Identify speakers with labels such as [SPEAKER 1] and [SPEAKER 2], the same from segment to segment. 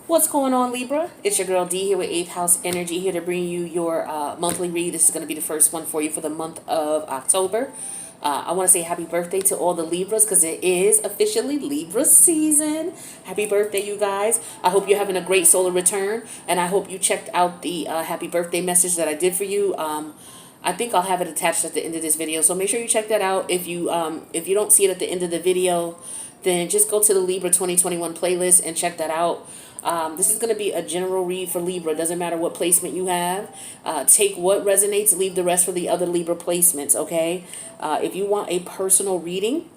[SPEAKER 1] What's going on, Libra? It's your girl D here with 8th House Energy, here to bring you your monthly read. This is going to be the first one for you for the month of October. I want to say happy birthday to all the Libras because it is officially Libra season. Happy birthday, you guys. I hope you're having a great solar return, and I hope you checked out the happy birthday message that I did for you. I think I'll have it attached at the end of this video, so make sure you check that out. If you don't see it at the end of the video, then just go to the Libra 2021 playlist and check that out. This is going to be a general read for Libra. Doesn't matter what placement you have. Take what resonates, leave the rest for the other Libra placements, okay? If you want a personal reading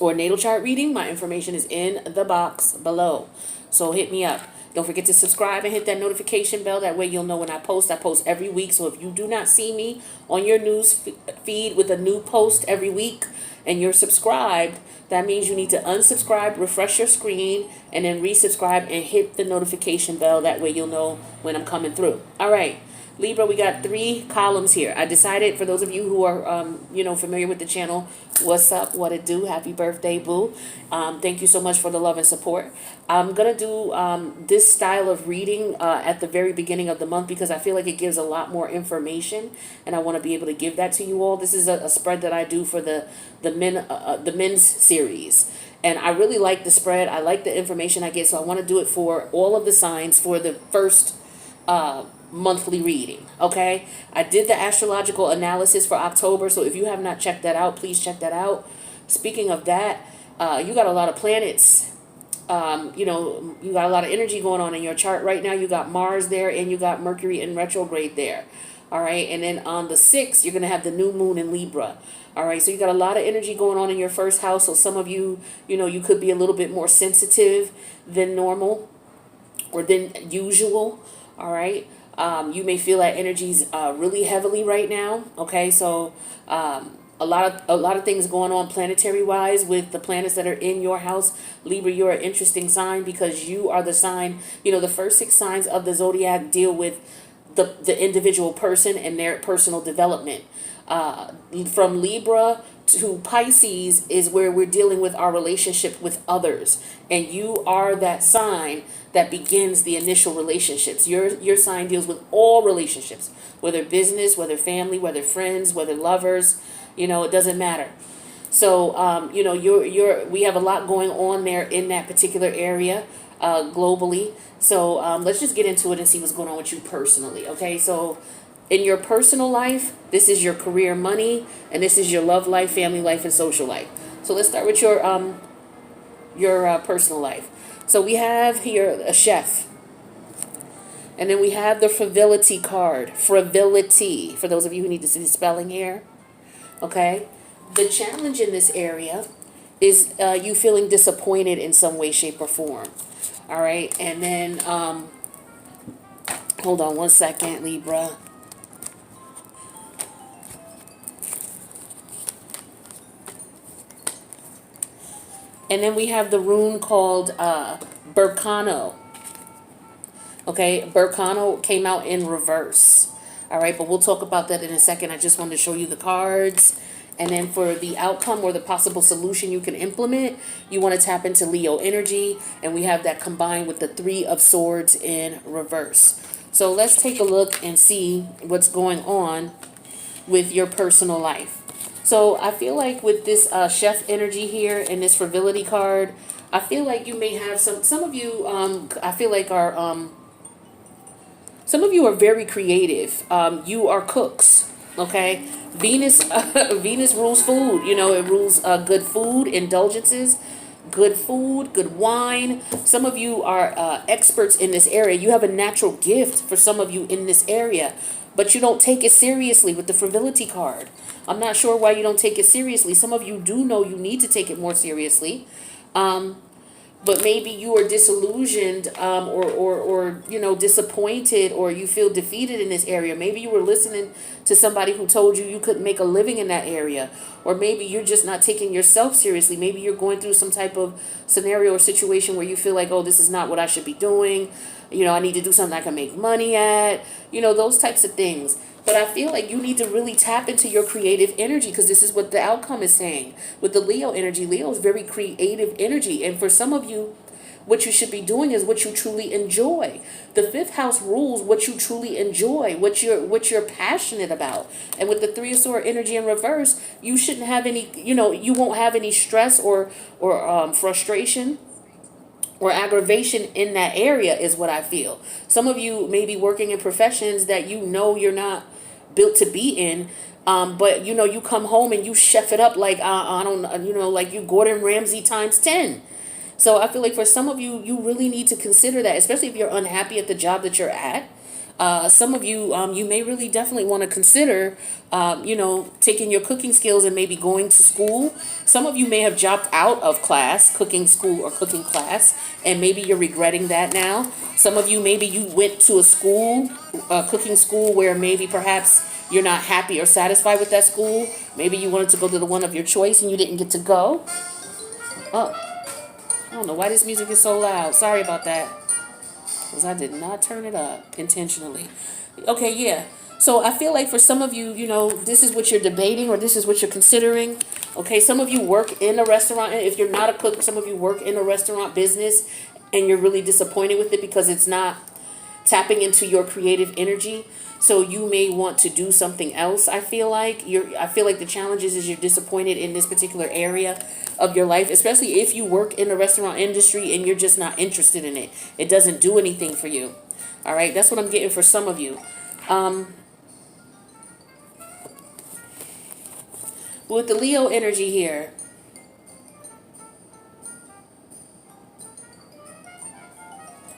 [SPEAKER 1] or natal chart reading, my information is in the box below. So hit me up. Don't forget to subscribe and hit that notification bell. That way you'll know when I post. I post every week. So if you do not see me on your news feed with a new post every week and you're subscribed, that means you need to unsubscribe, refresh your screen, and then resubscribe and hit the notification bell. That way you'll know when I'm coming through. All right. Libra, we got 3 columns here. I decided, for those of you who are, familiar with the channel, what's up, what it do, happy birthday, boo. Thank you so much for the love and support. I'm going to do this style of reading at the very beginning of the month because I feel like it gives a lot more information, and I want to be able to give that to you all. This is a spread that I do for the men's series. And I really like the spread. I like the information I get, so I want to do it for all of the signs for the first monthly reading. Okay, I did the astrological analysis for October, so if you have not checked that out, please check that out. Speaking of that, you got a lot of planets. You got a lot of energy going on in your chart right now. You got Mars there, and you got Mercury in retrograde there. All right, and then on the 6th, you're going to have the new moon in Libra. All right, so you got a lot of energy going on in your first house. So some of you, you could be a little bit more sensitive than normal or than usual. All right. You may feel that energy's really heavily right now. Okay, so a lot of things going on planetary wise with the planets that are in your house. Libra, you're an interesting sign because you are the sign. The first 6 signs of the zodiac deal with the individual person and their personal development. From Libra to Pisces is where we're dealing with our relationship with others, and you are that sign that begins the initial relationships. Your sign deals with all relationships, whether business, whether family, whether friends, whether lovers. It doesn't matter. So we have a lot going on there in that particular area globally. So let's just get into it and see what's going on with you personally. Okay, so in your personal life, this is your career, money, and this is your love life, family life, and social life. So let's start with your personal life. So we have here a chef. And then we have the frivolity card. Frivolity. For those of you who need to see the spelling here. Okay. The challenge in this area is you feeling disappointed in some way, shape, or form. All right. And then, hold on one second, Libra. And then we have the rune called Berkano. Okay, Berkano came out in reverse. All right, but we'll talk about that in a second. I just wanted to show you the cards. And then for the outcome or the possible solution you can implement, you want to tap into Leo energy. And we have that combined with the 3 of Swords in reverse. So let's take a look and see what's going on with your personal life. So I feel like with this chef energy here and this frivolity card, I feel like you may have some of you, I feel like are, some of you are very creative. You are cooks, okay? Venus, Venus rules food. It rules good food, indulgences, good food, good wine. Some of you are experts in this area. You have a natural gift for some of you in this area, but you don't take it seriously with the frivolity card. I'm not sure why you don't take it seriously. Some of you do know you need to take it more seriously. But maybe you are disillusioned or disappointed, or you feel defeated in this area. Maybe you were listening to somebody who told you you couldn't make a living in that area. Or maybe you're just not taking yourself seriously. Maybe you're going through some type of scenario or situation where you feel like, oh, this is not what I should be doing. I need to do something I can make money at. Those types of things. But I feel like you need to really tap into your creative energy, because this is what the outcome is saying. With the Leo energy, Leo is very creative energy. And for some of you, what you should be doing is what you truly enjoy. The fifth house rules what you truly enjoy, what you're passionate about. And with the three of sword energy in reverse, you shouldn't have any, you won't have any stress or frustration or aggravation in that area, is what I feel. Some of you may be working in professions that you're not built to be in, but you come home and you chef it up like I don't like you Gordon Ramsay times 10. So I feel like for some of you, you really need to consider that, especially if you're unhappy at the job that you're at. Some of you, you may really definitely want to consider, taking your cooking skills and maybe going to school. Some of you may have dropped out of class, cooking school or cooking class, and maybe you're regretting that now. Some of you, maybe you went to a school, cooking school, where maybe perhaps you're not happy or satisfied with that school. Maybe you wanted to go to the one of your choice and you didn't get to go. Oh, I don't know why this music is so loud. Sorry about that. Because I did not turn it up intentionally. Okay, yeah. So I feel like for some of you, this is what you're debating or this is what you're considering. Okay, some of you work in a restaurant. And if you're not a cook, some of you work in a restaurant business and you're really disappointed with it because it's not tapping into your creative energy. So you may want to do something else. I feel like the challenge is you're disappointed in this particular area of your life, especially if you work in the restaurant industry and you're just not interested in it. It doesn't do anything for you. All right, that's what I'm getting for some of you. With the Leo energy here,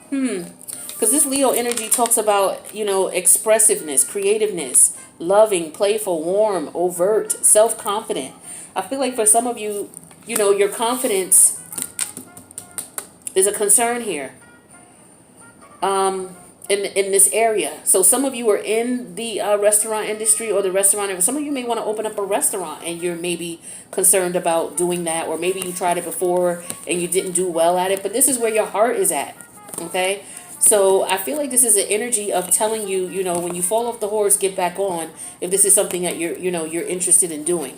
[SPEAKER 1] because this Leo energy talks about, expressiveness, creativeness, loving, playful, warm, overt, self-confident. I feel like for some of you, your confidence is a concern here. In this area. So some of you are in the restaurant industry or the restaurant. Some of you may want to open up a restaurant and you're maybe concerned about doing that, or maybe you tried it before and you didn't do well at it, but this is where your heart is at. Okay. So I feel like this is an energy of telling you, when you fall off the horse, get back on, if this is something that you're interested in doing.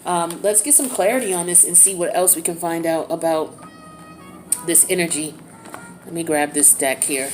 [SPEAKER 1] Let's get some clarity on this and see what else we can find out about this energy. Let me grab this deck here.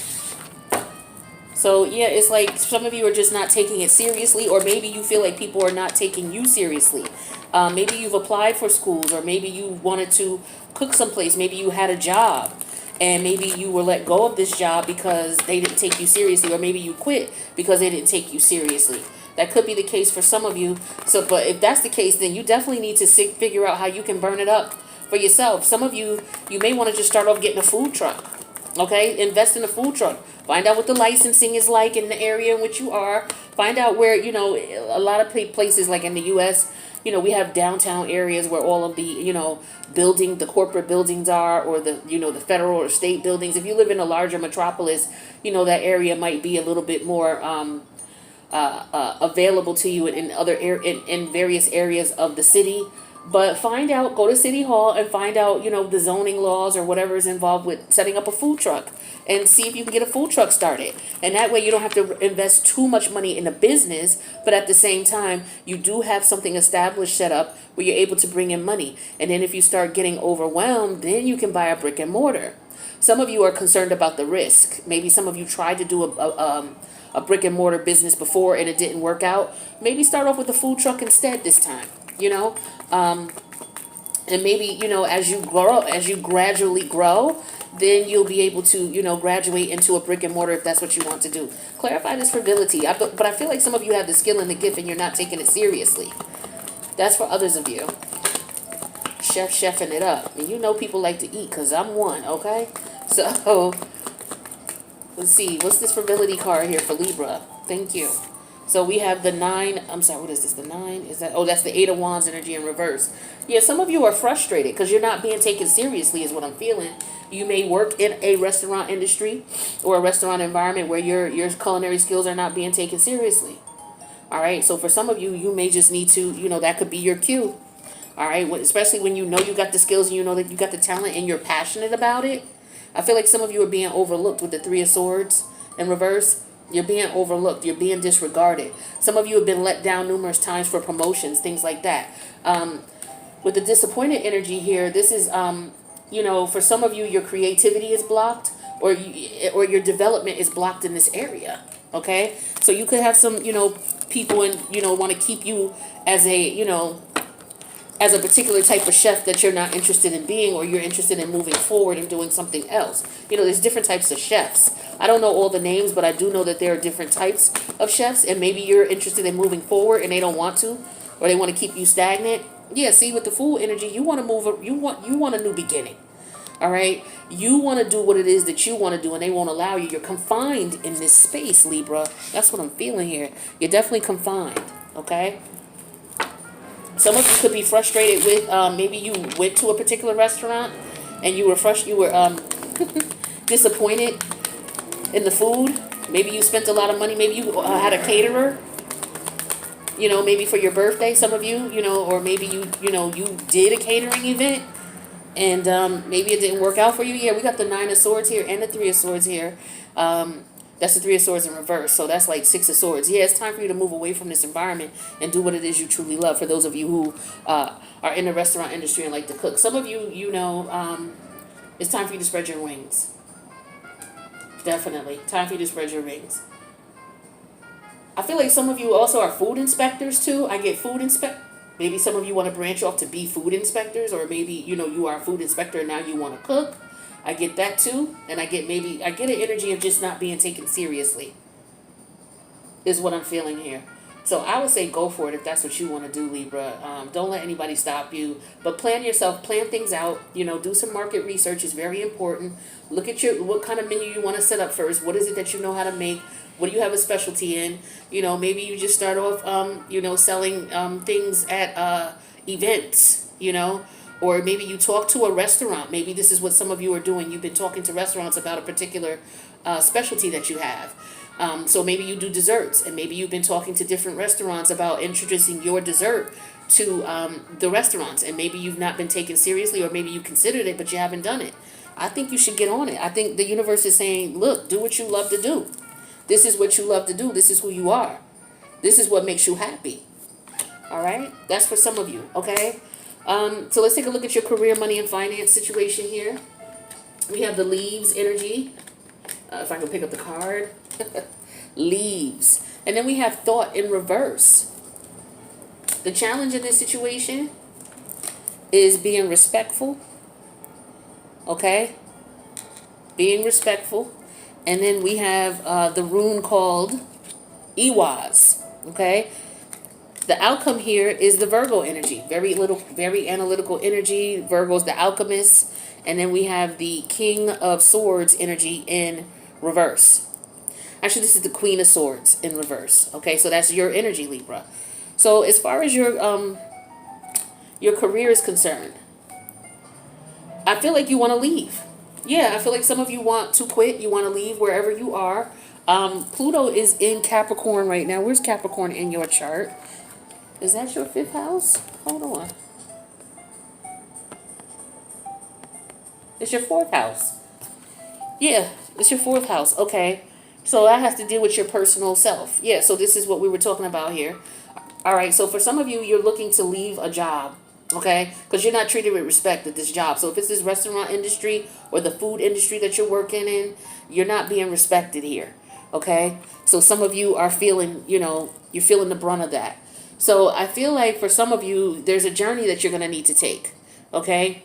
[SPEAKER 1] So, yeah, it's like some of you are just not taking it seriously, or maybe you feel like people are not taking you seriously. Maybe you've applied for schools, or maybe you wanted to cook someplace. Maybe you had a job, and maybe you were let go of this job because they didn't take you seriously, or maybe you quit because they didn't take you seriously. That could be the case for some of you. So, but if that's the case, then you definitely need to figure out how you can burn it up for yourself. Some of you, you may want to just start off getting a food truck. Okay, invest in a food truck. Find out what the licensing is like in the area in which you are. Find out where, a lot of places like in the U.S., we have downtown areas where all of the, the corporate buildings are, or the, the federal or state buildings. If you live in a larger metropolis, that area might be a little bit more available to you in various areas of the city. But find out, go to City Hall and find out, the zoning laws or whatever is involved with setting up a food truck, and see if you can get a food truck started. And that way you don't have to invest too much money in a business, but at the same time, you do have something established set up where you're able to bring in money. And then if you start getting overwhelmed, then you can buy a brick and mortar. Some of you are concerned about the risk. Maybe some of you tried to do a brick and mortar business before and it didn't work out. Maybe start off with a food truck instead this time. And maybe, as you gradually grow, then you'll be able to, graduate into a brick and mortar if that's what you want to do. Clarify this fertility. But I feel like some of you have the skill and the gift and you're not taking it seriously. That's for others of you. Chefing it up. And people like to eat, because I'm one, okay? So, let's see. What's this fertility card here for Libra? Thank you. So we have the 9, I'm sorry, what is this, the 9? That's the 8 of Wands energy in reverse. Yeah, some of you are frustrated because you're not being taken seriously is what I'm feeling. You may work in a restaurant industry or a restaurant environment where your culinary skills are not being taken seriously. All right, so for some of you, you may just need to, that could be your cue. All right, especially when you got the skills and you know that you got the talent and you're passionate about it. I feel like some of you are being overlooked with the 3 of Swords in reverse. You're being overlooked. You're being disregarded. Some of you have been let down numerous times for promotions, things like that. With the disappointed energy here, this is for some of you, your creativity is blocked, or or your development is blocked in this area. Okay, so you could have some, people and want to keep you as a, as a particular type of chef that you're not interested in being, or you're interested in moving forward and doing something else. There's different types of chefs. I don't know all the names, but I do know that there are different types of chefs, and maybe you're interested in moving forward and they don't want to, or they want to keep you stagnant. Yeah, see, with the Fool energy, you want to move, you want a new beginning. All right, you want to do what it is that you want to do, and they won't allow you. You're confined in this space, Libra. That's what I'm feeling here. You're definitely confined. Okay. Some of you could be frustrated with, maybe you went to a particular restaurant and you were disappointed in the food. Maybe you spent a lot of money. Maybe you had a caterer, maybe for your birthday, some of you, or maybe you did a catering event, and maybe it didn't work out for you. Yeah, we got the 9 of Swords here and the 3 of Swords here. That's the 3 of Swords in reverse. So that's like 6 of Swords. Yeah, it's time for you to move away from this environment and do what it is you truly love. For those of you who are in the restaurant industry and like to cook. Some of you, it's time for you to spread your wings. Definitely. Time for you to spread your wings. I feel like some of you also are food inspectors too. I get food inspect. Maybe some of you want to branch off to be food inspectors, or maybe, you are a food inspector and now you want to cook. I get that too, and I get an energy of just not being taken seriously, is what I'm feeling here. So I would say go for it if that's what you want to do, Libra. Don't let anybody stop you, but plan things out. Do some market research is very important. Look at what kind of menu you want to set up first. What is it that you know how to make? What do you have a specialty in? Maybe you just start off, selling things at events, or maybe you talk to a restaurant. Maybe this is what some of you are doing. You've been talking to restaurants about a particular specialty that you have. So maybe you do desserts, and maybe you've been talking to different restaurants about introducing your dessert to the restaurants, and maybe you've not been taken seriously, or maybe you considered it, but you haven't done it. I think you should get on it. I think the universe is saying, look, do what you love to do. This is what you love to do. This is who you are. This is what makes you happy. All right? That's for some of you, okay? So let's take a look at your career, money, and finance situation here. We have the Leaves energy. If I can pick up the card. Leaves. And then we have Thought in reverse. The challenge in this situation is being respectful. Okay? Being respectful. And then we have the rune called Iwaz. Okay? The outcome here is the Virgo energy. Very analytical energy. Virgo's the alchemist. And then we have the King of Swords energy in reverse. Actually, this is the Queen of Swords in reverse. Okay, so that's your energy, Libra. So as far as your career is concerned, I feel like you want to leave. Yeah, I feel like some of you want to quit. You want to leave wherever you are. Pluto is in Capricorn right now. Where's Capricorn in your chart? Is that your 5th house? Hold on. It's your 4th house. Yeah, it's your 4th house. Okay. So that has to deal with your personal self. Yeah, so this is what we were talking about here. All right, so for some of you, you're looking to leave a job, okay? Because you're not treated with respect at this job. So if it's this restaurant industry or the food industry that you're working in, you're not being respected here, okay? So some of you are feeling, you're feeling the brunt of that. So I feel like for some of you, there's a journey that you're going to need to take, okay?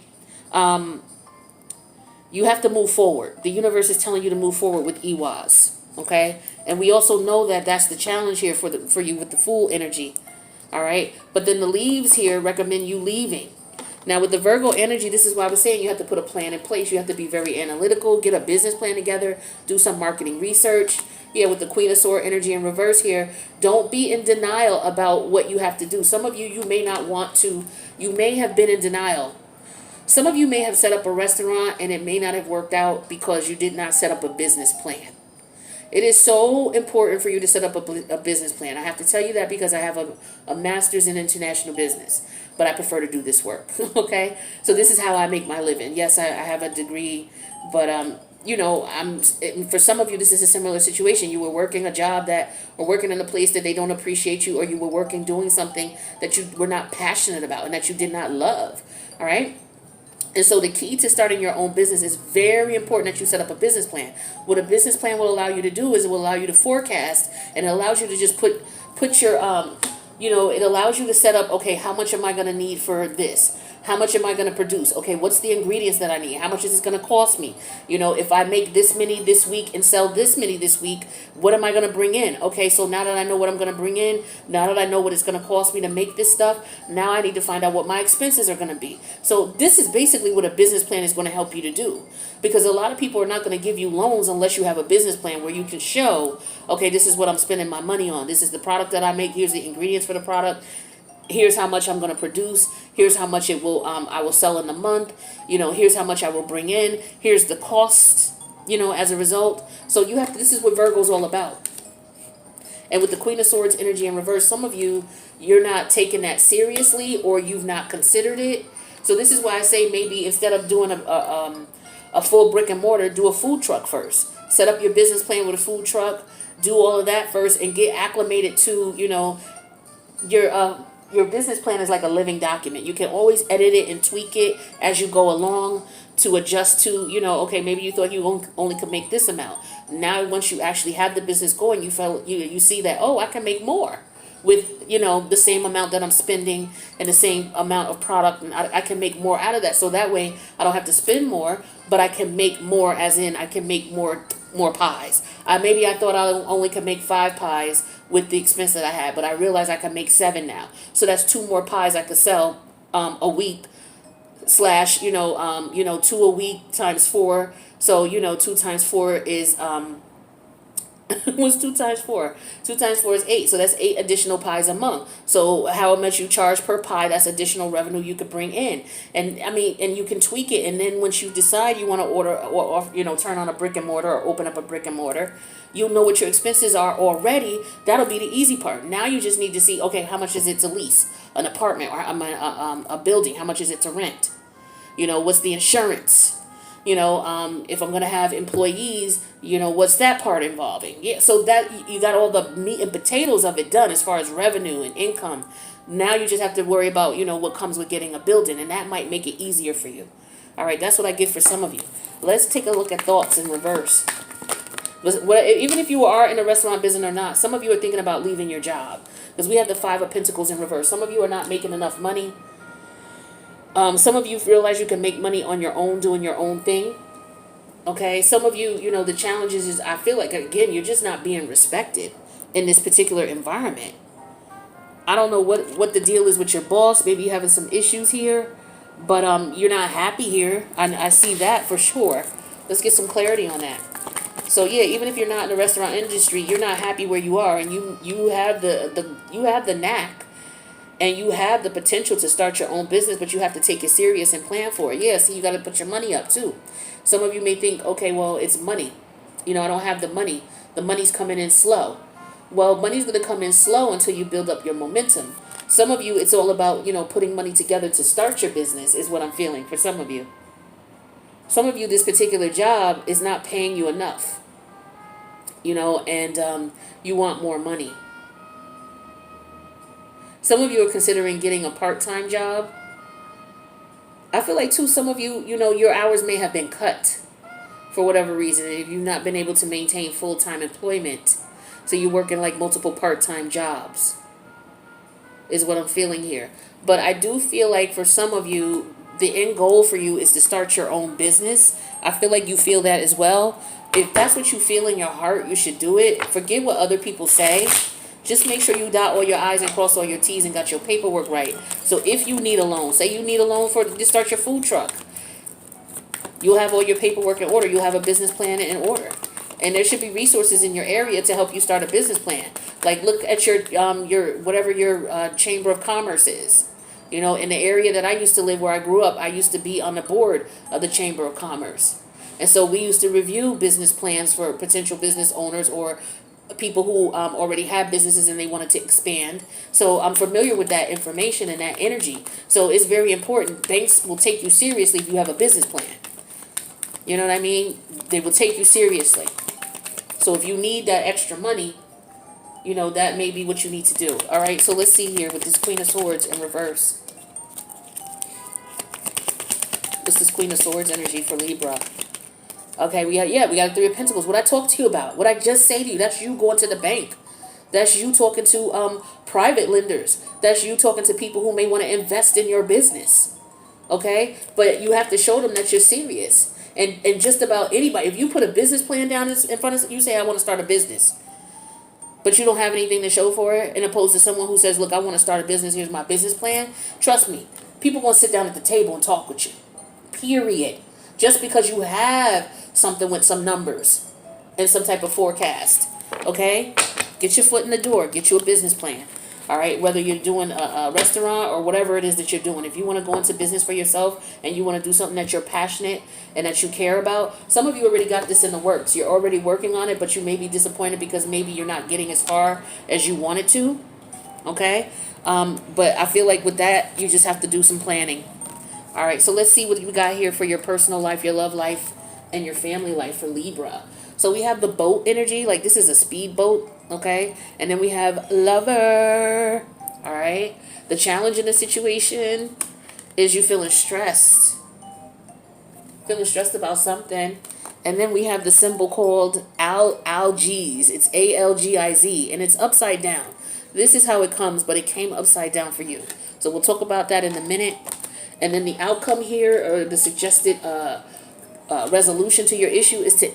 [SPEAKER 1] You have to move forward. The universe is telling you to move forward with Iwaz, okay? And we also know that that's the challenge here for you with the Fool energy, all right? But then the Leaves here recommend you leaving. Now with the Virgo energy, this is why I was saying you have to put a plan in place. You have to be very analytical, get a business plan together, do some marketing research. Yeah, with the Queen of Swords energy in reverse here, don't be in denial about what you have to do. Some of you, you may not want to, you may have been in denial. Some of you may have set up a restaurant and it may not have worked out because you did not set up a business plan. It is so important for you to set up a business plan. I have to tell you that because I have a master's in international business, but I prefer to do this work, okay? So this is how I make my living. Yes, I have a degree, but for some of you, this is a similar situation. You were working a job or working in a place that they don't appreciate you, or you were working doing something that you were not passionate about and that you did not love, all right? And so the key to starting your own business is very important that you set up a business plan. What a business plan will allow you to do is it will allow you to forecast, and it allows you to just put your it allows you to set up, okay, how much am I going to need for this? How much am I going to produce? Okay, what's the ingredients that I need? How much is this going to cost me? If I make this many this week and sell this many this week, what am I going to bring in? Okay, so now that I know what I'm going to bring in, now that I know what it's going to cost me to make this stuff, now I need to find out what my expenses are going to be. So this is basically what a business plan is going to help you to do. Because a lot of people are not going to give you loans unless you have a business plan where you can show, okay, this is what I'm spending my money on. This is the product that I make. Here's the ingredients for the product. Here's how much I'm going to produce. Here's how much it will I will sell in a month. Here's how much I will bring in. Here's the cost, as a result. So this is what Virgo's all about. And with the Queen of Swords energy in reverse, some of you, you're not taking that seriously, or you've not considered it. So this is why I say maybe instead of doing a full brick and mortar, do a food truck first. Set up your business plan with a food truck. Do all of that first and get acclimated to, your business plan is like a living document. You can always edit it and tweak it as you go along to adjust to, okay, maybe you thought you only could make this amount. Now, once you actually have the business going, you see that, oh, I can make more with, the same amount that I'm spending and the same amount of product, and I can make more out of that. So that way I don't have to spend more, but I can make more, as in I can make more pies. Maybe I thought I only could make 5 pies with the expense that I had, but I realized I can make 7 now. So that's 2 more pies I could sell a week slash 2 a week times 4. So 2 times 4 is what's 2 times 4? 2 times 4 is 8. So that's 8 additional pies a month. So how much you charge per pie, that's additional revenue you could bring in. And and you can tweak it. And then once you decide you want to order or turn on a brick and mortar or open up a brick and mortar, you'll know what your expenses are already. That'll be the easy part. Now you just need to see, okay, how much is it to lease an apartment or a building? How much is it to rent? What's the insurance? If I'm going to have employees, what's that part involving? Yeah, so that you got all the meat and potatoes of it done as far as revenue and income. Now you just have to worry about, what comes with getting a building, and that might make it easier for you. All right, that's what I give for some of you. Let's take a look at thoughts in reverse. Even if you are in a restaurant business or not, some of you are thinking about leaving your job because we have the 5 of Pentacles in reverse. Some of you are not making enough money. Some of you realize you can make money on your own, doing your own thing. Okay, some of you, the challenge is I feel like, again, you're just not being respected in this particular environment. I don't know what the deal is with your boss. Maybe you're having some issues here, but you're not happy here. I see that for sure. Let's get some clarity on that. So yeah, even if you're not in the restaurant industry, you're not happy where you are, and you have the knack. And you have the potential to start your own business, but you have to take it serious and plan for it. Yeah, see, you got to put your money up too. Some of you may think, okay, well, it's money. I don't have the money. The money's coming in slow. Well, money's going to come in slow until you build up your momentum. Some of you, it's all about, putting money together to start your business is what I'm feeling for some of you. Some of you, this particular job is not paying you enough, and you want more money. Some of you are considering getting a part-time job. I feel like, too, some of you, your hours may have been cut for whatever reason. If you've not been able to maintain full-time employment, so you're working like multiple part-time jobs is what I'm feeling here. But I do feel like for some of you, the end goal for you is to start your own business. I feel like you feel that as well. If that's what you feel in your heart, you should do it. Forget what other people say. Just make sure you dot all your I's and cross all your T's and got your paperwork right. So if you need a loan, say you need a loan to start your food truck, you'll have all your paperwork in order. You'll have a business plan in order. And there should be resources in your area to help you start a business plan. Like look at your whatever your chamber of commerce is. In the area that I used to live, where I grew up, I used to be on the board of the chamber of commerce. And so we used to review business plans for potential business owners or people who already have businesses and they wanted to expand. So I'm familiar with that information and that energy. So it's very important. Banks will take you seriously if you have a business plan. You know what I mean? They will take you seriously. So if you need that extra money, that may be what you need to do. All right, so let's see here with this Queen of Swords in reverse. The This is Queen of Swords energy for Libra. Okay, we got Three of Pentacles. What I talked to you about, what I just say to you, that's you going to the bank. That's you talking to private lenders. That's you talking to people who may want to invest in your business. Okay? But you have to show them that you're serious. And just about anybody, if you put a business plan down in front of you, say, I want to start a business, but you don't have anything to show for it, in opposed to someone who says, look, I want to start a business, here's my business plan. Trust me, people going to sit down at the table and talk with you. Period. Just because you have something with some numbers and some type of forecast. Okay? Get your foot in the door. Get you a business plan. All right? Whether you're doing a restaurant or whatever it is that you're doing. If you want to go into business for yourself and you want to do something that you're passionate and that you care about, some of you already got this in the works. You're already working on it, but you may be disappointed because maybe you're not getting as far as you wanted to. Okay? But I feel like with that, you just have to do some planning. All right, so let's see what we got here for your personal life, your love life, and your family life for Libra. So we have the boat energy, like this is a speed boat, okay? And then we have lover, all right? The challenge in the situation is you feeling stressed about something. And then we have the symbol called algiz. It's ALGIZ, and it's upside down. This is how it comes, but it came upside down for you. So we'll talk about that in a minute. And then the outcome here, or the suggested resolution to your issue, is to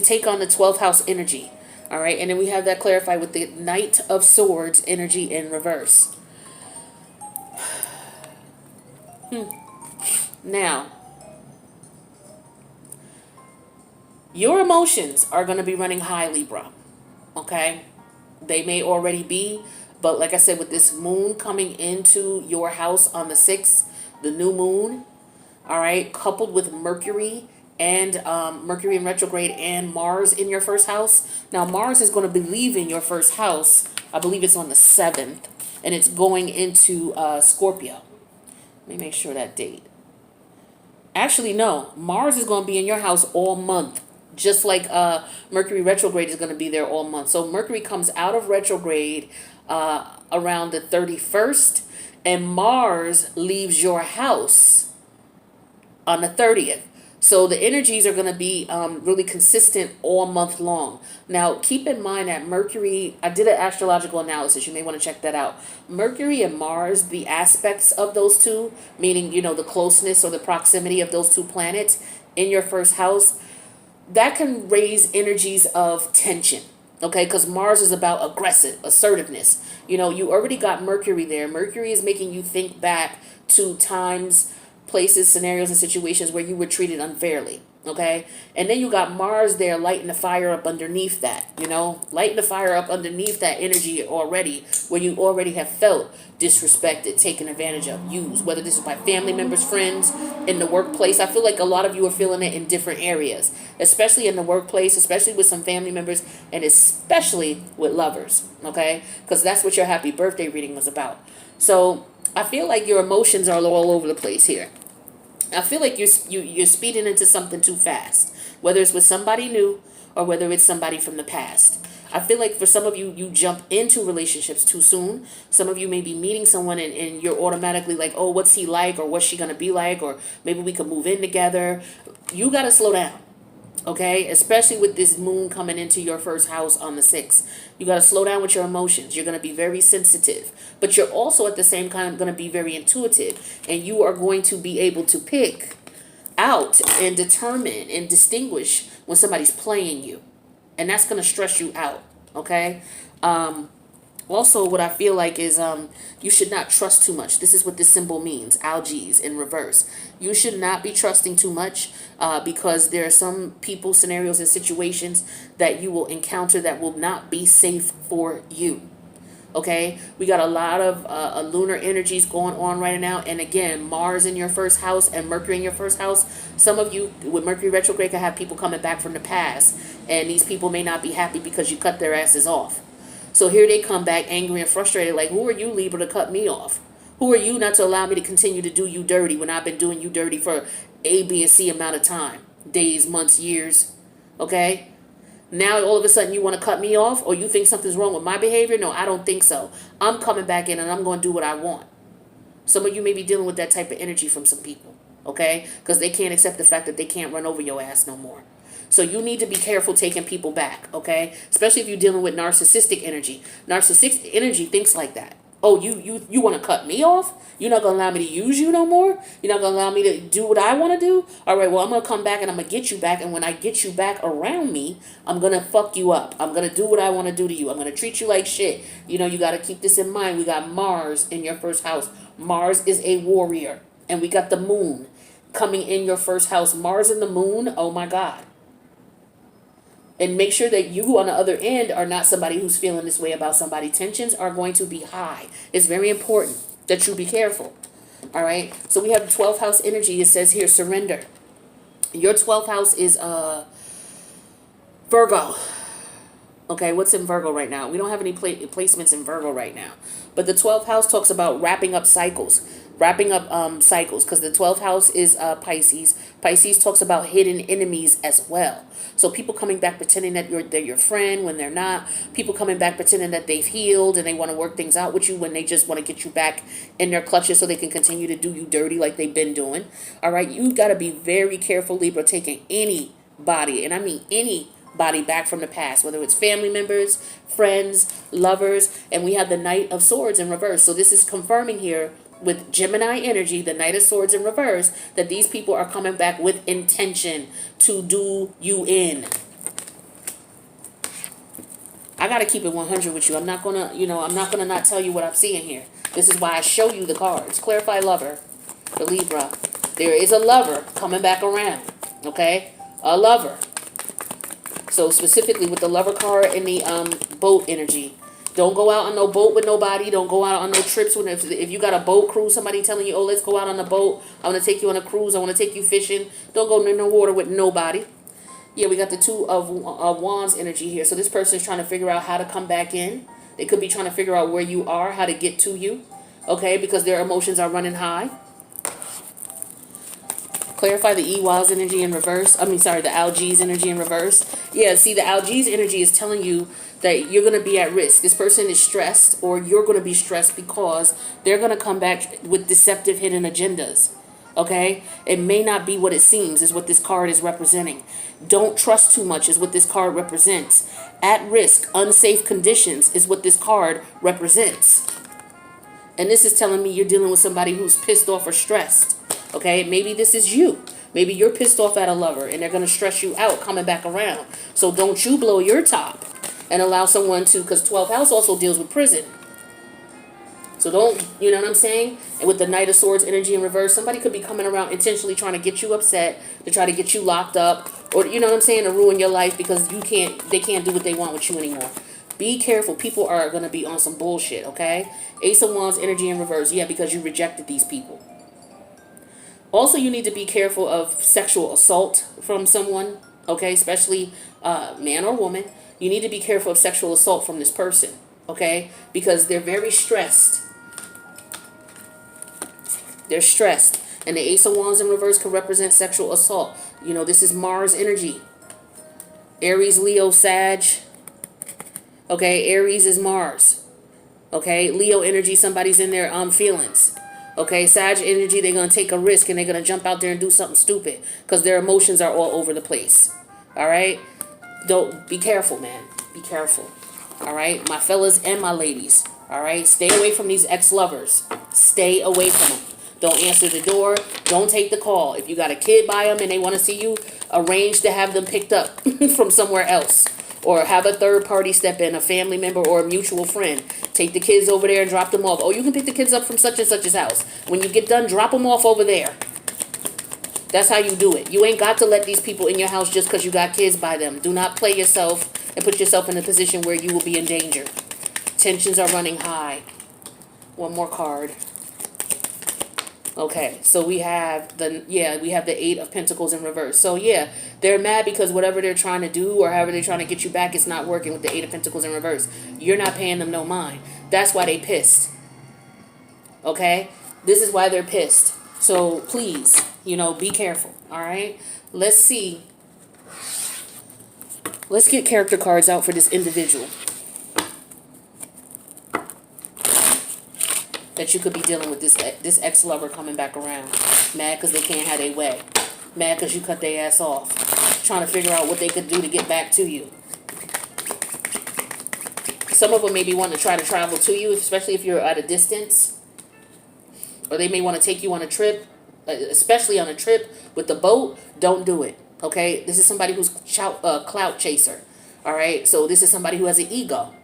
[SPEAKER 1] take on the 12th house energy. All right, and then we have that clarified with the Knight of Swords energy in reverse. Now, your emotions are going to be running high, Libra. Okay, they may already be. But like I said, with this moon coming into your house on the 6th, the new moon, all right, coupled with Mercury and Mercury in retrograde and Mars in your first house. Now, Mars is going to be leaving your first house. I believe it's on the 7th, and it's going into Scorpio. Let me make sure that date. Actually, no. Mars is going to be in your house all month, just like Mercury retrograde is going to be there all month. So Mercury comes out of retrograde around the 31st, and Mars leaves your house on the 30th. So the energies are going to be really consistent all month long. Now, keep in mind that Mercury, I did an astrological analysis. You may want to check that out. Mercury and Mars, the aspects of those two, meaning, you know, the closeness or the proximity of those two planets in your first house, that can raise energies of tension. Okay, because Mars is about aggressive, assertiveness. You know, you already got Mercury there. Mercury is making you think back to times, places, scenarios, and situations where you were treated unfairly. Okay, and then you got Mars there lighting the fire up underneath that, you know, lighting the fire up underneath that energy already, where you already have felt disrespected, taken advantage of, used, whether this is by family members, friends, in the workplace. I feel like a lot of you are feeling it in different areas, especially in the workplace, especially with some family members, and especially with lovers, okay, because that's what your happy birthday reading was about. So I feel like your emotions are all over the place here. I feel like you're speeding into something too fast, whether it's with somebody new or whether it's somebody from the past. I feel like for some of you, you jump into relationships too soon. Some of you may be meeting someone and you're automatically like, oh, what's he like, or what's she going to be like, or maybe we could move in together. You got to slow down, okay? Especially with this moon coming into your first house on the 6th. You got to slow down with your emotions. You're going to be very sensitive, but you're also at the same time going to be very intuitive, and you are going to be able to pick out and determine and distinguish when somebody's playing you, and that's going to stress you out, okay? Also, what I feel like is you should not trust too much. This is what this symbol means, algaes in reverse. You should not be trusting too much because there are some people, scenarios, and situations that you will encounter that will not be safe for you. Okay, we got a lot of lunar energies going on right now. And again, Mars in your first house and Mercury in your first house. Some of you with Mercury retrograde can have people coming back from the past. And these people may not be happy because you cut their asses off. So here they come back angry and frustrated. Like, who are you, Libra, to cut me off? Who are you not to allow me to continue to do you dirty when I've been doing you dirty for A, B, and C amount of time? Days, months, years. Okay? Now all of a sudden you want to cut me off, or you think something's wrong with my behavior? No, I don't think so. I'm coming back in and I'm going to do what I want. Some of you may be dealing with that type of energy from some people, okay? Because they can't accept the fact that they can't run over your ass no more. So you need to be careful taking people back, okay? Especially if you're dealing with narcissistic energy. Narcissistic energy thinks like that. Oh, you want to cut me off? You're not going to allow me to use you no more? You're not going to allow me to do what I want to do? All right, well, I'm going to come back and I'm going to get you back. And when I get you back around me, I'm going to fuck you up. I'm going to do what I want to do to you. I'm going to treat you like shit. You know, you got to keep this in mind. We got Mars in your first house. Mars is a warrior. And we got the moon coming in your first house. Mars and the moon, oh my God. And make sure that you on the other end are not somebody who's feeling this way about somebody. Tensions are going to be high. It's very important that you be careful. All right. So we have the 12th house energy. It says here, surrender. Your 12th house is Virgo. Okay, what's in Virgo right now? We don't have any placements in Virgo right now. But the 12th house talks about wrapping up cycles. Wrapping up cycles. Because the 12th house is Pisces. Pisces talks about hidden enemies as well. So people coming back pretending that they're your friend when they're not. People coming back pretending that they've healed and they want to work things out with you when they just want to get you back in their clutches so they can continue to do you dirty like they've been doing. All right, you got to be very careful, Libra, taking anybody, and I mean anybody back from the past, whether it's family members, friends, lovers, and we have the Knight of Swords in reverse. So this is confirming here with Gemini energy, the Knight of Swords in reverse, that these people are coming back with intention to do you in. I got to keep it 100 with you. I'm not going to, I'm not going to not tell you what I'm seeing here. This is why I show you the cards. Clarify lover, the Libra. There is a lover coming back around, okay? A lover. So specifically with the lover card and the boat energy. Don't go out on no boat with nobody. Don't go out on no trips. If you got a boat cruise, somebody telling you, oh, let's go out on a boat. I want to take you on a cruise. I want to take you fishing. Don't go in the water with nobody. Yeah, we got the Two of Wands energy here. So this person is trying to figure out how to come back in. They could be trying to figure out where you are, how to get to you. Okay, because their emotions are running high. Clarify the Ewows energy in reverse. The Algaes energy in reverse. Yeah, see, the Algaes energy is telling you that you're going to be at risk. This person is stressed, or you're going to be stressed because they're going to come back with deceptive hidden agendas. Okay? It may not be what it seems, is what this card is representing. Don't trust too much is what this card represents. At risk, unsafe conditions is what this card represents. And this is telling me you're dealing with somebody who's pissed off or stressed. Okay? Maybe this is you. Maybe you're pissed off at a lover and they're going to stress you out coming back around. So don't you blow your top and allow someone to, because 12th house also deals with prison. So don't, you know what I'm saying? And with the Knight of Swords energy in reverse, somebody could be coming around intentionally trying to get you upset, to try to get you locked up, or, you know what I'm saying, to ruin your life because they can't do what they want with you anymore. Be careful. People are going to be on some bullshit, okay? Ace of Wands energy in reverse. Yeah, because you rejected these people. Also, you need to be careful of sexual assault from someone, okay? Especially man or woman. You need to be careful of sexual assault from this person, okay? Because they're very stressed. They're stressed. And the Ace of Wands in reverse could represent sexual assault. You know, this is Mars energy. Aries, Leo, Sag. Okay, Aries is Mars. Okay, Leo energy, somebody's in their feelings. Okay, Sag energy, they're going to take a risk and they're going to jump out there and do something stupid because their emotions are all over the place. All right? Don't, be careful, man. Be careful. All right? My fellas and my ladies. All right? Stay away from these ex-lovers. Stay away from them. Don't answer the door. Don't take the call. If you got a kid by them and they want to see you, arrange to have them picked up from somewhere else. Or have a third party step in, a family member or a mutual friend. Take the kids over there and drop them off. Oh, you can pick the kids up from such and such's house. When you get done, drop them off over there. That's how you do it. You ain't got to let these people in your house just because you got kids by them. Do not play yourself and put yourself in a position where you will be in danger. Tensions are running high. One more card. Okay, so we have the Eight of Pentacles in reverse. So yeah, they're mad because whatever they're trying to do or however they're trying to get you back, it's not working with the Eight of Pentacles in reverse. You're not paying them no mind. That's why they pissed. Okay? This is why they're pissed. So please, be careful. All right? Let's see. Let's get character cards out for this individual. that you could be dealing with this ex-lover coming back around. Mad because they can't have their way. Mad because you cut their ass off. Trying to figure out what they could do to get back to you. Some of them maybe want to try to travel to you, especially if you're at a distance. Or they may want to take you on a trip, especially on a trip with the boat. Don't do it, okay? This is somebody who's clout chaser, all right? So this is somebody who has an ego.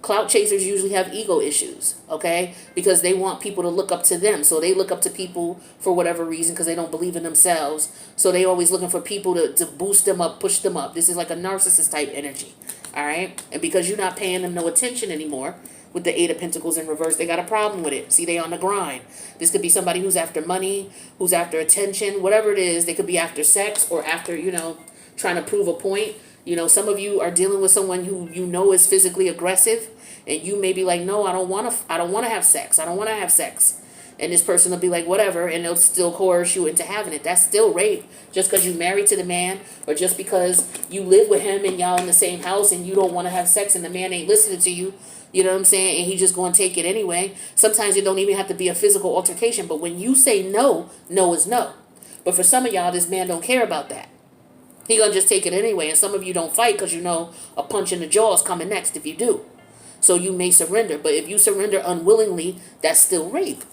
[SPEAKER 1] Clout chasers usually have ego issues, okay? Because they want people to look up to them. So they look up to people for whatever reason because they don't believe in themselves. So they always looking for people to boost them up, push them up. This is like a narcissist type energy, all right? And because you're not paying them no attention anymore with the Eight of Pentacles in reverse, they got a problem with it. See, they on the grind. This could be somebody who's after money, who's after attention, whatever it is. They could be after sex or after, trying to prove a point. Some of you are dealing with someone who is physically aggressive, and you may be like, no, I don't want to have sex. I don't want to have sex. And this person will be like, whatever, and they'll still coerce you into having it. That's still rape. Just because you're married to the man, or just because you live with him and y'all in the same house and you don't want to have sex and the man ain't listening to you, you know what I'm saying? And he just going to take it anyway. Sometimes it don't even have to be a physical altercation, but when you say no, no is no. But for some of y'all, this man don't care about that. He gonna just take it anyway. And some of you don't fight because a punch in the jaw is coming next if you do. So you may surrender. But if you surrender unwillingly, that's still rape.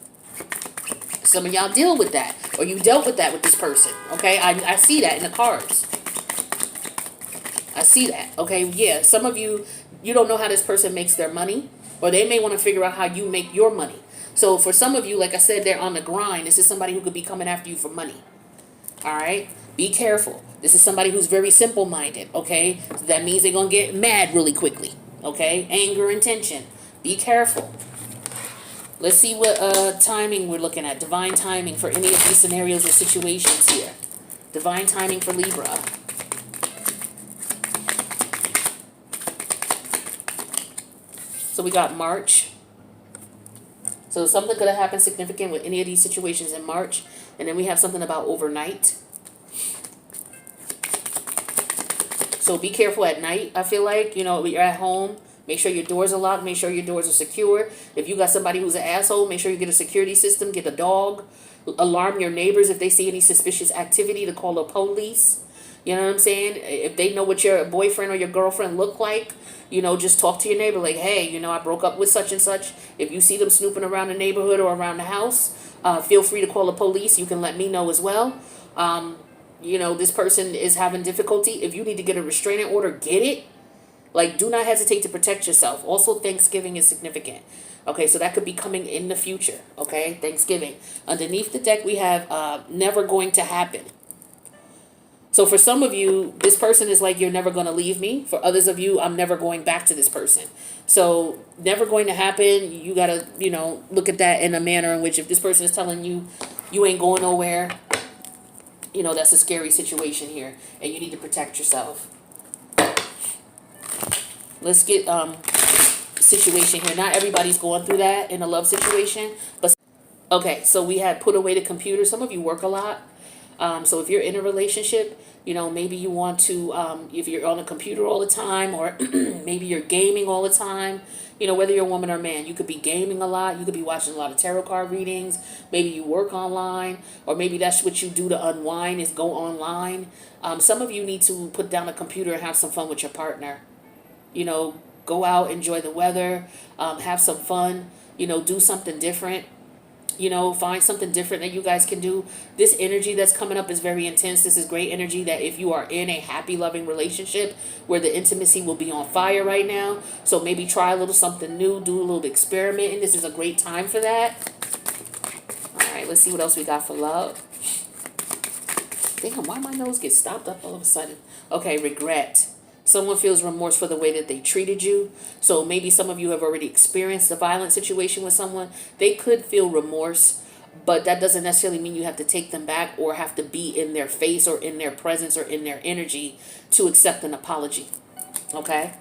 [SPEAKER 1] Some of y'all deal with that. Or you dealt with that with this person. Okay? I see that in the cards. I see that. Okay? Yeah. Some of you, you don't know how this person makes their money. Or they may want to figure out how you make your money. So for some of you, like I said, they're on the grind. This is somebody who could be coming after you for money. All right? Be careful. This is somebody who's very simple-minded, okay? So that means they're going to get mad really quickly, okay? Anger and tension. Be careful. Let's see what timing we're looking at. Divine timing for any of these scenarios or situations here. Divine timing for Libra. So we got March. So something could have happened significant with any of these situations in March. And then we have something about overnight. So be careful at night, I feel like. When you're at home, make sure your doors are locked. Make sure your doors are secure. If you got somebody who's an asshole, make sure you get a security system. Get a dog. Alarm your neighbors if they see any suspicious activity to call the police. You know what I'm saying? If they know what your boyfriend or your girlfriend look like, just talk to your neighbor like, hey, I broke up with such and such. If you see them snooping around the neighborhood or around the house, feel free to call the police. You can let me know as well. This person is having difficulty. If you need to get a restraining order, get it. Like, do not hesitate to protect yourself. Also, Thanksgiving is significant. Okay, so that could be coming in the future. Okay, Thanksgiving. Underneath the deck, we have never going to happen. So for some of you, this person is like, you're never going to leave me. For others of you, I'm never going back to this person. So never going to happen. You got to, look at that in a manner in which if this person is telling you, you ain't going nowhere, that's a scary situation here. And you need to protect yourself. Let's get situation here. Not everybody's going through that in a love situation. But okay, so we had put away the computer. Some of you work a lot. So if you're in a relationship, maybe you want to, if you're on a computer all the time, or maybe you're gaming all the time, whether you're a woman or man, you could be gaming a lot. You could be watching a lot of tarot card readings. Maybe you work online, or maybe that's what you do to unwind is go online. Some of you need to put down a computer and have some fun with your partner. Go out, enjoy the weather, have some fun, do something different. Find something different that you guys can do. This energy that's coming up is very intense. This is great energy that if you are in a happy, loving relationship where the intimacy will be on fire right now. So maybe try a little something new, do a little experimenting. This is a great time for that. All right, let's see what else we got for love. Damn, why my nose get stopped up all of a sudden? Okay, regret. Someone feels remorse for the way that they treated you. So maybe some of you have already experienced a violent situation with someone. They could feel remorse, but that doesn't necessarily mean you have to take them back or have to be in their face or in their presence or in their energy to accept an apology. Okay?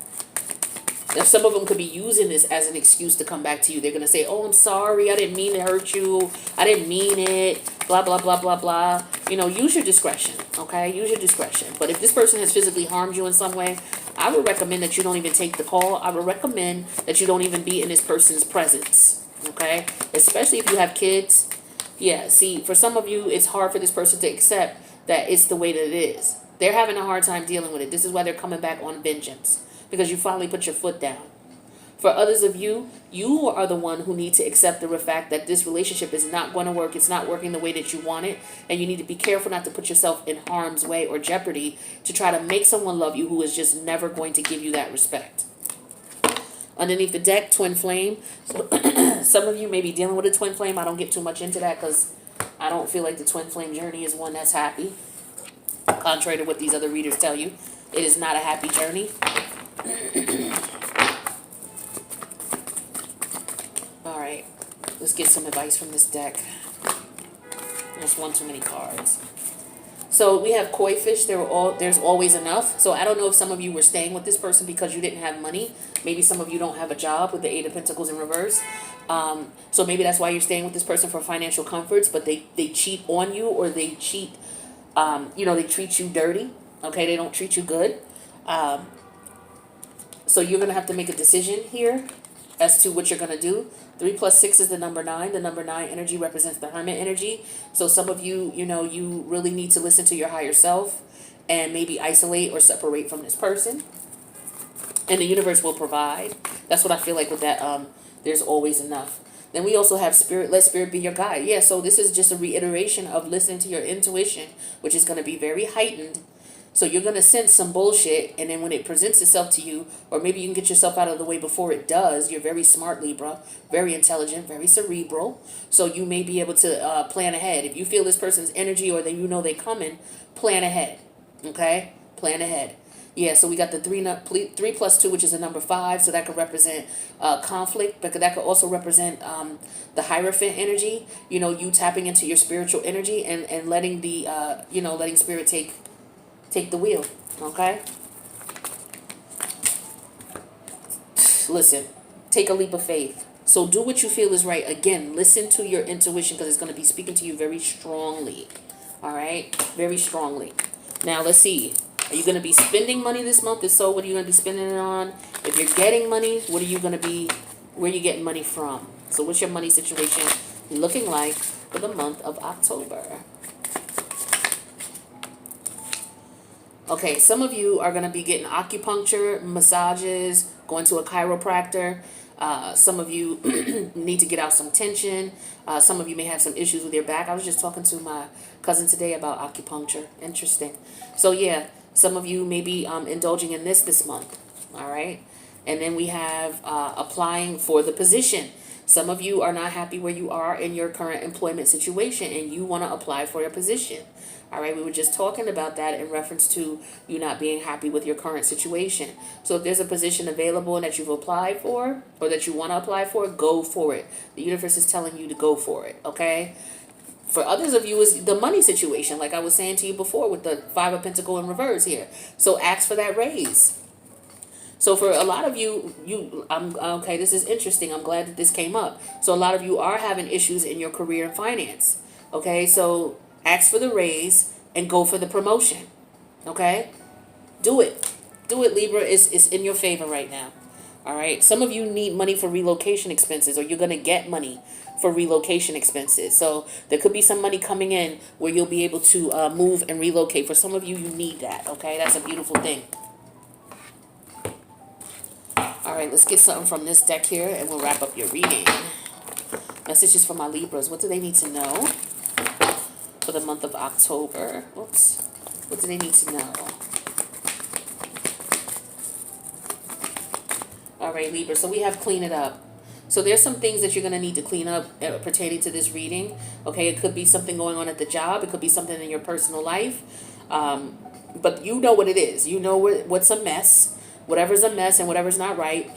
[SPEAKER 1] Now, some of them could be using this as an excuse to come back to you. They're going to say, oh, I'm sorry. I didn't mean to hurt you. I didn't mean it. Blah, blah, blah, blah, blah. Use your discretion. Okay? Use your discretion. But if this person has physically harmed you in some way, I would recommend that you don't even take the call. I would recommend that you don't even be in this person's presence. Okay? Especially if you have kids. Yeah, see, for some of you, it's hard for this person to accept that it's the way that it is. They're having a hard time dealing with it. This is why they're coming back on vengeance. Because you finally put your foot down. For others of you, you are the one who need to accept the fact that this relationship is not going to work. It's not working the way that you want it. And you need to be careful not to put yourself in harm's way or jeopardy to try to make someone love you who is just never going to give you that respect. Underneath the deck, twin flame. So some of you may be dealing with a twin flame. I don't get too much into that because I don't feel like the twin flame journey is one that's happy. Contrary to what these other readers tell you, it is not a happy journey. All right, let's get some advice from this deck. There's one too many cards. So we have koi fish. There's always enough. So I don't know if some of you were staying with this person because you didn't have money. Maybe some of you don't have a job with the Eight of Pentacles in reverse. So maybe that's why you're staying with this person for financial comforts, but they cheat on you, or they cheat, they treat you dirty. Okay, they don't treat you good. So you're going to have to make a decision here as to what you're going to do. 3 plus 6 is the number 9. The number 9 energy represents the hermit energy. So some of you, you really need to listen to your higher self and maybe isolate or separate from this person. And the universe will provide. That's what I feel like with that. There's always enough. Then we also have spirit. Let spirit be your guide. Yeah, so this is just a reiteration of listening to your intuition, which is going to be very heightened. So you're going to sense some bullshit, and then when it presents itself to you, or maybe you can get yourself out of the way before it does. You're very smart, Libra, very intelligent, very cerebral. So you may be able to plan ahead. If you feel this person's energy or that they coming, plan ahead. Okay? Plan ahead. Yeah, so we got the 3 plus 2, which is a number 5. So that could represent conflict, but that could also represent the Hierophant energy. You tapping into your spiritual energy and letting the, letting spirit take the wheel, okay? Listen, take a leap of faith. So do what you feel is right. Again, listen to your intuition because it's going to be speaking to you very strongly, all right? Very strongly. Now, let's see. Are you going to be spending money this month? If so, what are you going to be spending it on? If you're getting money, where are you getting money from? So what's your money situation looking like for the month of October? Okay, some of you are going to be getting acupuncture, massages, going to a chiropractor. Some of you need to get out some tension. Some of you may have some issues with your back. I was just talking to my cousin today about acupuncture. Interesting. So yeah, some of you may be indulging in this month. All right. And then we have applying for the position. Some of you are not happy where you are in your current employment situation and you want to apply for a position. All right, we were just talking about that in reference to you not being happy with your current situation. So if there's a position available and that you've applied for or that you want to apply for, go for it. The universe is telling you to go for it, okay? For others of you, is the money situation, like I was saying to you before with the 5 of Pentacles in reverse here. So ask for that raise. So for a lot of you, okay, this is interesting. I'm glad that this came up. So a lot of you are having issues in your career and finance, okay? So ask for the raise and go for the promotion. Okay? Do it. Do it, Libra. It's in your favor right now. All right? Some of you need money for relocation expenses, or you're going to get money for relocation expenses. So there could be some money coming in where you'll be able to move and relocate. For some of you, you need that. Okay? That's a beautiful thing. All right, let's get something from this deck here, and we'll wrap up your reading. Messages for my Libras. What do they need to know for the month of October? Oops. What do they need to know? All right, Libra. So we have clean it up. So there's some things that you're going to need to clean up pertaining to this reading. Okay, it could be something going on at the job. It could be something in your personal life. But you know what it is. You know what's a mess. Whatever's a mess and whatever's not right,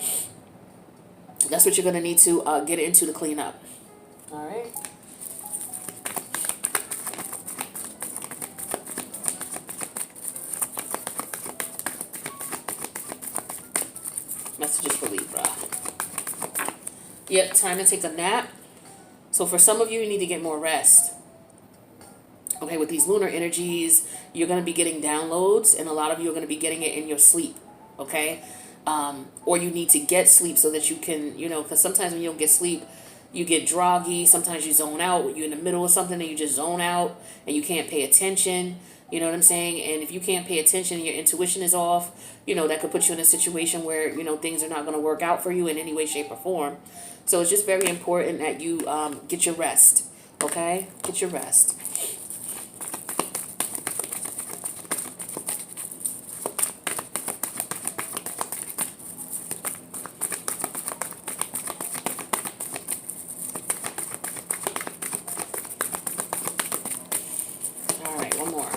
[SPEAKER 1] that's what you're going to need to get into to clean up. All right. Messages for Libra. Yep, time to take a nap. So for some of you, you need to get more rest. Okay, with these lunar energies, you're going to be getting downloads, and a lot of you are going to be getting it in your sleep. Okay? Or you need to get sleep so that you can, because sometimes when you don't get sleep, You get groggy. Sometimes you zone out. You're in the middle of something and you just zone out and you can't pay attention. You know what I'm saying? And if you can't pay attention and your intuition is off, that could put you in a situation where, things are not going to work out for you in any way, shape, or form. So it's just very important that you get your rest. Okay? Get your rest. All right, one more.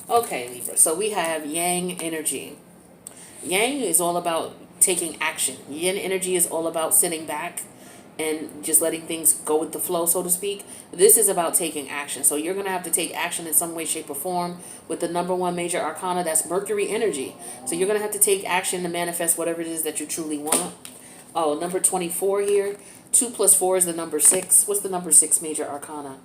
[SPEAKER 1] Okay, Libra. So we have Yang energy. Yang is all about taking action. Yin energy is all about sitting back and just letting things go with the flow, so to speak. This is about taking action. So you're going to have to take action in some way, shape, or form with the number one major arcana. That's Mercury energy. So you're going to have to take action to manifest whatever it is that you truly want. Oh, number 24 here. 2 plus 4 is the number 6. What's the number 6 major arcana?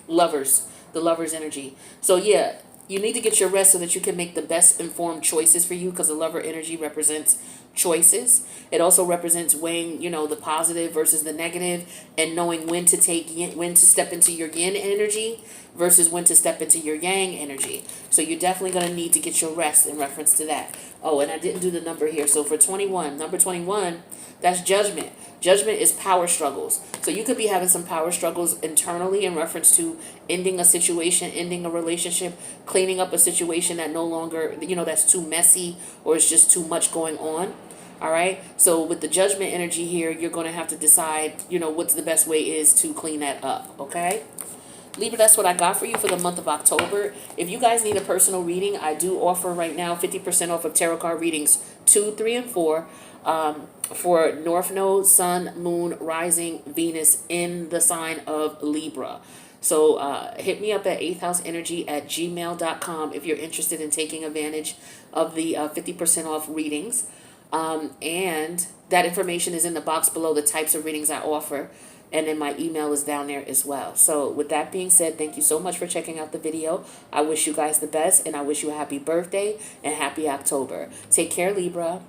[SPEAKER 1] Lovers. The Lovers energy. So yeah, you need to get your rest so that you can make the best informed choices for you, because the Lover energy represents choices. It also represents weighing, the positive versus the negative, and knowing when to step into your yin energy versus when to step into your yang energy. So you're definitely going to need to get your rest in reference to that. Oh, and I didn't do the number here. So for 21, number 21, that's judgment. Judgment is power struggles. So you could be having some power struggles internally in reference to ending a situation, ending a relationship, cleaning up a situation that no longer, that's too messy or it's just too much going on. All right. So with the judgment energy here, you're going to have to decide, what's the best way is to clean that up. Okay. Libra, that's what I got for you for the month of October. If you guys need a personal reading, I do offer right now 50% off of tarot card readings 2, 3, and 4 for North Node, Sun, Moon, Rising, Venus in the sign of Libra. So hit me up at 8thhouseenergy@gmail.com if you're interested in taking advantage of the 50% off readings. And that information is in the box below, the types of readings I offer. And then my email is down there as well. So with that being said, thank you so much for checking out the video. I wish you guys the best, and I wish you a happy birthday and happy October. Take care, Libra.